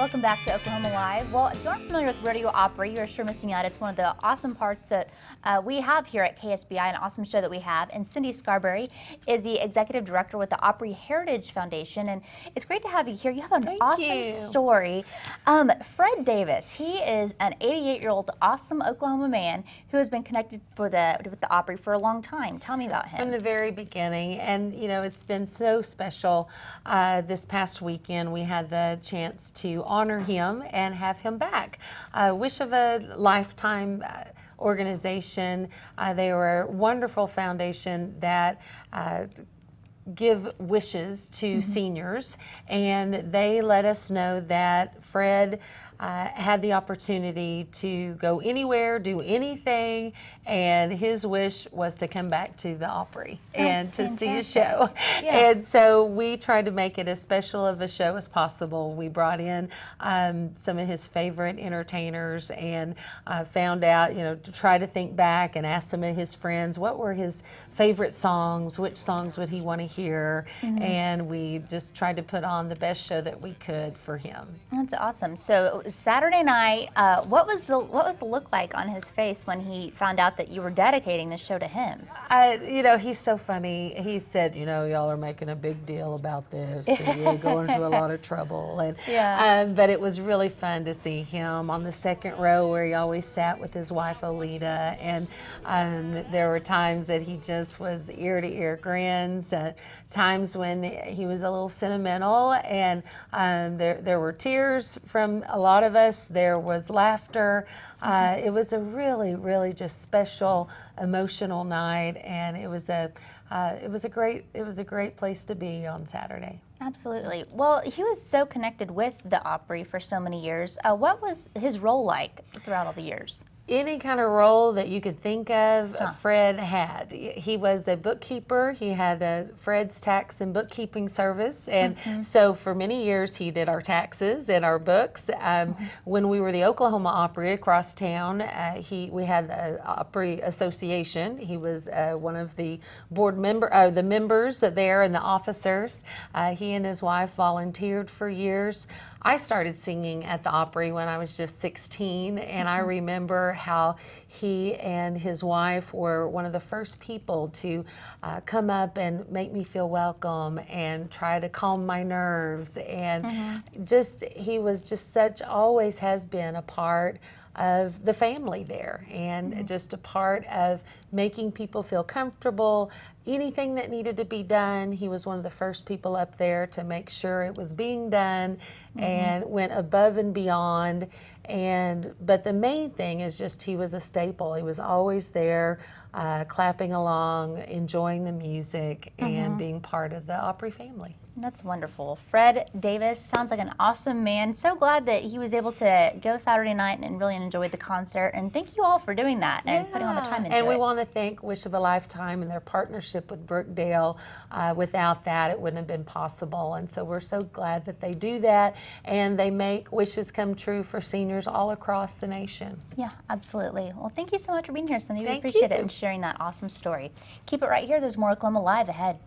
Welcome back to Oklahoma Live. Well, if you aren't familiar with Rodeo Opry, you're sure missing out. It's one of the awesome parts that we have here at KSBI, an awesome show that we have. And Cindy Scarberry is the executive director with the Opry Heritage Foundation. And it's great to have you here. You have an awesome story. Fred Davis, he is an 88-year-old awesome Oklahoma man who has been connected with the Opry for a long time. Tell me about him. From the very beginning. And, you know, it's been so special. This past weekend, we had the chance to honor him and have him back. Wish of a Lifetime organization. They were a wonderful foundation that give wishes to seniors, and they let us know that Fred had the opportunity to go anywhere, do anything, and his wish was to come back to the Opry and to see a show. Yeah. And so we tried to make it as special of a show as possible. We brought in some of his favorite entertainers and found out, you know, to try to think back and ask some of his friends what were his favorite songs, which songs would he want to hear, and we just tried to put on the best show that we could for him. That's awesome. So Saturday night, what was the look like on his face when he found out that you were dedicating the show to him? You know, he's so funny. He said, you know, y'all are making a big deal about this, and you're going through a lot of trouble. And but it was really fun to see him on the second row where he always sat with his wife Olita, and there were times that he just was ear-to-ear grins, times when he was a little sentimental, and there were tears from a lot of us. There was laughter. It was a really just special, emotional night, and it was a great place to be on Saturday. Absolutely. Well, he was so connected with the Opry for so many years. What was his role like throughout all the years? Any kind of role that you could think of, Fred had. He was a bookkeeper. He had Fred's tax and bookkeeping service, and so for many years he did our taxes and our books. When we were the Oklahoma Opry across town, we had the Opry Association. He was one of the the members there and the officers. He and his wife volunteered for years. I started singing at the Opry when I was just 16, and I remember how he and his wife were one of the first people to come up and make me feel welcome and try to calm my nerves, and he was just always has been a part of the family there, and just a part of making people feel comfortable. Anything that needed to be done, he was one of the first people up there to make sure it was being done, and went above and beyond. But the main thing is just he was a staple. He was always there, clapping along, enjoying the music, and being part of the Opry family. That's wonderful. Fred Davis sounds like an awesome man. So glad that he was able to go Saturday night and really enjoy the concert. And thank you all for doing that and putting all the time into it. And we want to thank Wish of a Lifetime and their partnership with Rodeo. Without that, it wouldn't have been possible. And so we're so glad that they do that, and they make wishes come true for seniors all across the nation. Yeah, absolutely. Well, thank you so much for being here, Cindy. We appreciate it and sharing that awesome story. Keep it right here. There's more Oklahoma Live ahead.